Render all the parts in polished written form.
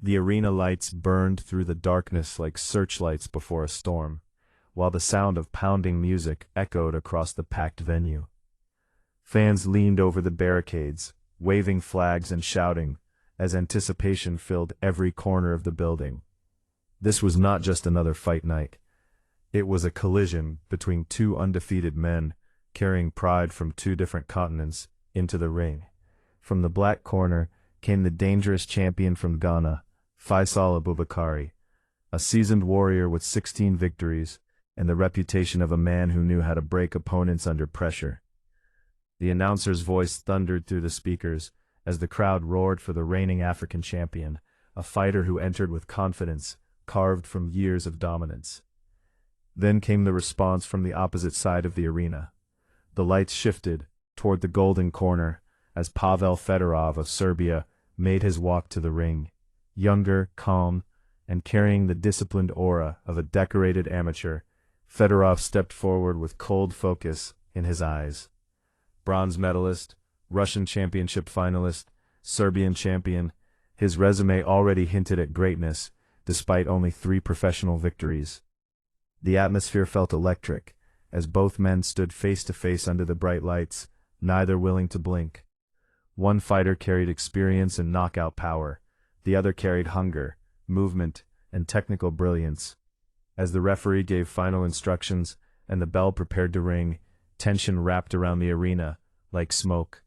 The arena lights burned through the darkness like searchlights before a storm, while the sound of pounding music echoed across the packed venue. Fans leaned over the barricades, waving flags and shouting, as anticipation filled every corner of the building. This was not just another fight night. It was a collision between two undefeated men carrying pride from two different continents into the ring. From the black corner came the dangerous champion from Ghana, Faisal Abubakari, a seasoned warrior with 16 victories and the reputation of a man who knew how to break opponents under pressure. The announcer's voice thundered through the speakers as the crowd roared for the reigning African champion, a fighter who entered with confidence, carved from years of dominance. Then came the response from the opposite side of the arena. The lights shifted toward the golden corner as Pavel Fedorov of Serbia made his walk to the ring. Younger, calm, and carrying the disciplined aura of a decorated amateur, Fedorov stepped forward with cold focus in his eyes. Bronze medalist, Russian championship finalist, Serbian champion, his resume already hinted at greatness, despite only 3 professional victories. The atmosphere felt electric, as both men stood face to face under the bright lights, neither willing to blink. One fighter carried experience and knockout power, the other carried hunger, movement, and technical brilliance. As the referee gave final instructions and the bell prepared to ring, tension wrapped around the arena like smoke.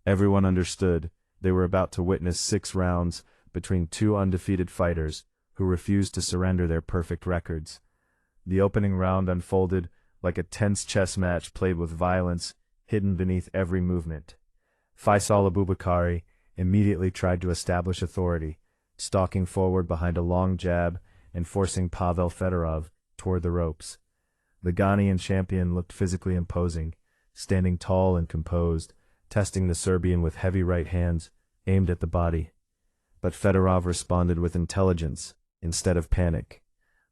Everyone understood they were about to witness 6 rounds between 2 undefeated fighters who refused to surrender their perfect records. The opening round unfolded like a tense chess match played with violence hidden beneath every movement. Faisal Abubakari immediately tried to establish authority, stalking forward behind a long jab and forcing Pavel Fedorov toward the ropes. The Ghanaian champion looked physically imposing, standing tall and composed, testing the Serbian with heavy right hands aimed at the body. But Fedorov responded with intelligence instead of panic.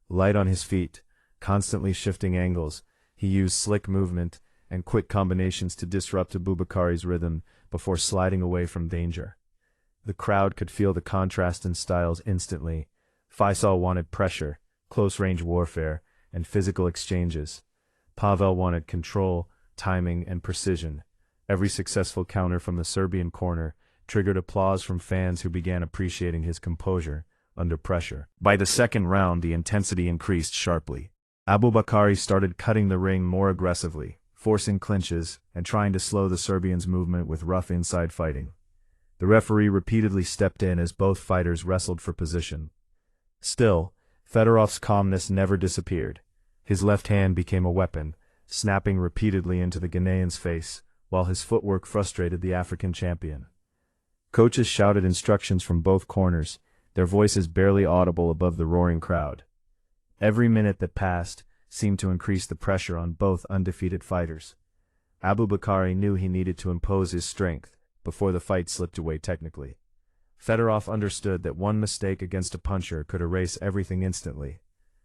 Light on his feet, constantly shifting angles, he used slick movement and quick combinations to disrupt Abubakari's rhythm before sliding away from danger. The crowd could feel the contrast in styles instantly. Faisal wanted pressure, close-range warfare, and physical exchanges. Pavel wanted control, timing, and precision. Every successful counter from the Serbian corner triggered applause from fans who began appreciating his composure under pressure. By the second round, the intensity increased sharply. Abubakari started cutting the ring more aggressively, forcing clinches and trying to slow the Serbian's movement with rough inside fighting. The referee repeatedly stepped in as both fighters wrestled for position. Still, Fedorov's calmness never disappeared. His left hand became a weapon, snapping repeatedly into the Ghanaian's face, while his footwork frustrated the African champion. Coaches shouted instructions from both corners, their voices barely audible above the roaring crowd. Every minute that passed seemed to increase the pressure on both undefeated fighters. Abubakari knew he needed to impose his strength before the fight slipped away technically. Fedorov understood that one mistake against a puncher could erase everything instantly.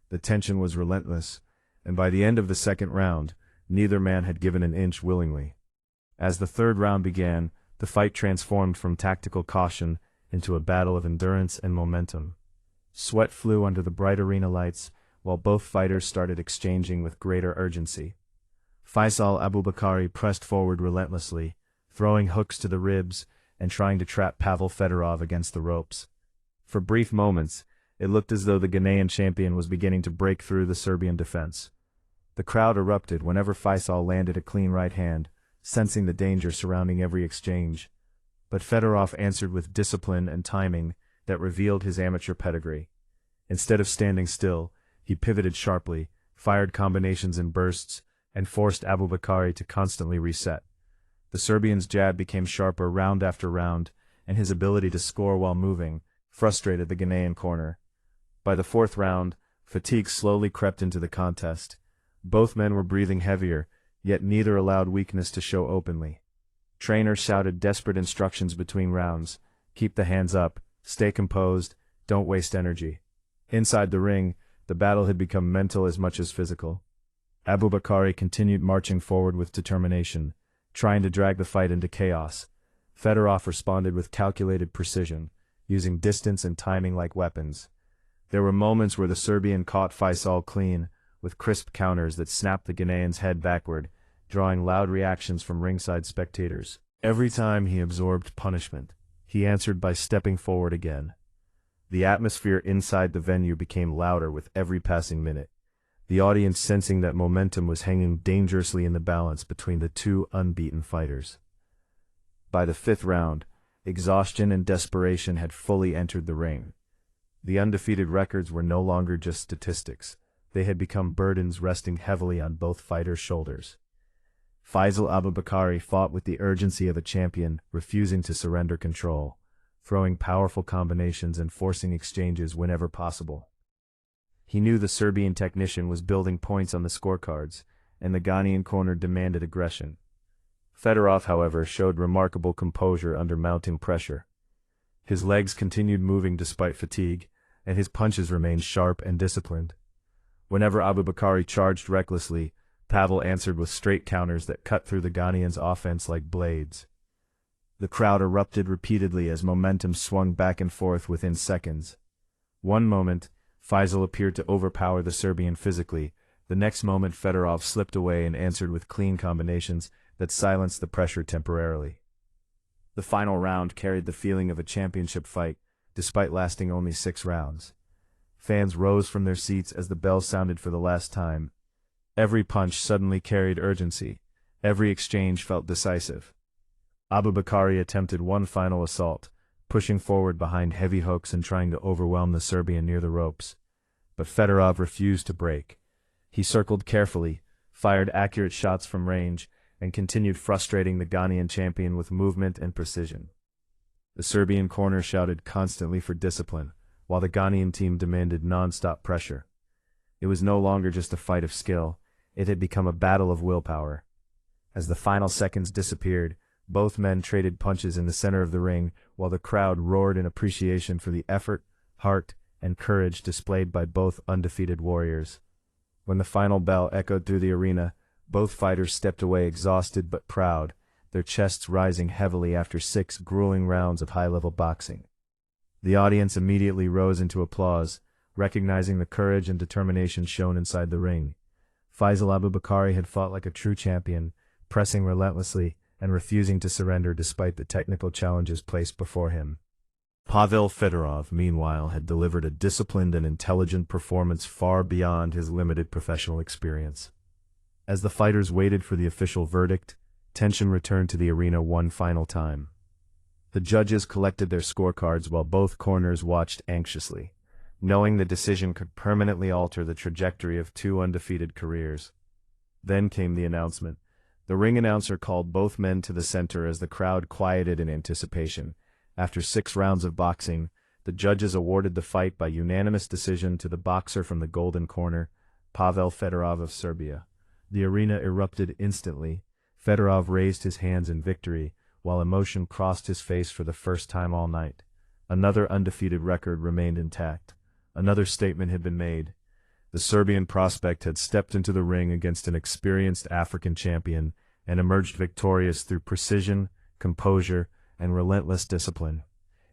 The tension was relentless, and by the end of the second round, neither man had given an inch willingly. As the third round began, the fight transformed from tactical caution into a battle of endurance and momentum. Sweat flew under the bright arena lights, while both fighters started exchanging with greater urgency. Faisal Abubakari pressed forward relentlessly, throwing hooks to the ribs and trying to trap Pavel Fedorov against the ropes. For brief moments, it looked as though the Ghanaian champion was beginning to break through the Serbian defense. The crowd erupted whenever Faisal landed a clean right hand, sensing the danger surrounding every exchange. But Fedorov answered with discipline and timing that revealed his amateur pedigree. Instead of standing still, he pivoted sharply, fired combinations in bursts, and forced Abubakari to constantly reset. The Serbian's jab became sharper round after round, and his ability to score while moving frustrated the Ghanaian corner. By the fourth round, fatigue slowly crept into the contest. Both men were breathing heavier, yet neither allowed weakness to show openly. Trainers shouted desperate instructions between rounds: keep the hands up, stay composed, don't waste energy. Inside the ring, the battle had become mental as much as physical. Abubakari continued marching forward with determination, trying to drag the fight into chaos. Fedorov responded with calculated precision, using distance and timing like weapons. There were moments where the Serbian caught Faisal clean, with crisp counters that snapped the Ghanaian's head backward, drawing loud reactions from ringside spectators. Every time he absorbed punishment, he answered by stepping forward again. The atmosphere inside the venue became louder with every passing minute, the audience sensing that momentum was hanging dangerously in the balance between the two unbeaten fighters. By the fifth round, exhaustion and desperation had fully entered the ring. The undefeated records were no longer just statistics. They had become burdens resting heavily on both fighters' shoulders. Faisal Abubakari fought with the urgency of a champion, refusing to surrender control, throwing powerful combinations and forcing exchanges whenever possible. He knew the Serbian technician was building points on the scorecards, and the Ghanaian corner demanded aggression. Fedorov, however, showed remarkable composure under mounting pressure. His legs continued moving despite fatigue, and his punches remained sharp and disciplined. Whenever Abubakari charged recklessly, Pavel answered with straight counters that cut through the Ghanaian's offense like blades. The crowd erupted repeatedly as momentum swung back and forth within seconds. One moment, Faisal appeared to overpower the Serbian physically. The next moment, Fedorov slipped away and answered with clean combinations that silenced the pressure temporarily. The final round carried the feeling of a championship fight, despite lasting only 6 rounds. Fans rose from their seats as the bell sounded for the last time. Every punch suddenly carried urgency. Every exchange felt decisive. Abubakari attempted one final assault, pushing forward behind heavy hooks and trying to overwhelm the Serbian near the ropes. But Fedorov refused to break. He circled carefully, fired accurate shots from range, and continued frustrating the Ghanaian champion with movement and precision. The Serbian corner shouted constantly for discipline, while the Ghanaian team demanded non-stop pressure. It was no longer just a fight of skill, it had become a battle of willpower. As the final seconds disappeared, both men traded punches in the center of the ring, while the crowd roared in appreciation for the effort, heart, and courage displayed by both undefeated warriors. When the final bell echoed through the arena, both fighters stepped away exhausted but proud, their chests rising heavily after 6 grueling rounds of high-level boxing. The audience immediately rose into applause, recognizing the courage and determination shown inside the ring. Faisal Abubakari had fought like a true champion, pressing relentlessly and refusing to surrender despite the technical challenges placed before him. Pavel Fedorov, meanwhile, had delivered a disciplined and intelligent performance far beyond his limited professional experience. As the fighters waited for the official verdict, tension returned to the arena one final time. The judges collected their scorecards while both corners watched anxiously, knowing the decision could permanently alter the trajectory of 2 undefeated careers. Then came the announcement. The ring announcer called both men to the center as the crowd quieted in anticipation. After 6 rounds of boxing, the judges awarded the fight by unanimous decision to the boxer from the golden corner, Pavel Fedorov of Serbia. The arena erupted instantly. Fedorov raised his hands in victory, while emotion crossed his face for the first time all night. Another undefeated record remained intact. Another statement had been made. The Serbian prospect had stepped into the ring against an experienced African champion and emerged victorious through precision, composure, and relentless discipline.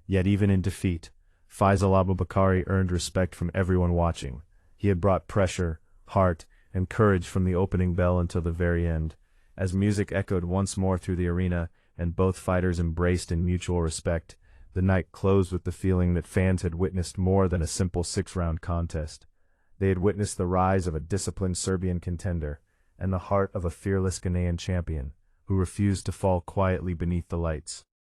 Yet even in defeat, Faisal Abubakari earned respect from everyone watching. He had brought pressure, heart, and courage from the opening bell until the very end. As music echoed once more through the arena and both fighters embraced in mutual respect, the night closed with the feeling that fans had witnessed more than a simple 6-round contest. They had witnessed the rise of a disciplined Serbian contender and the heart of a fearless Ghanaian champion who refused to fall quietly beneath the lights.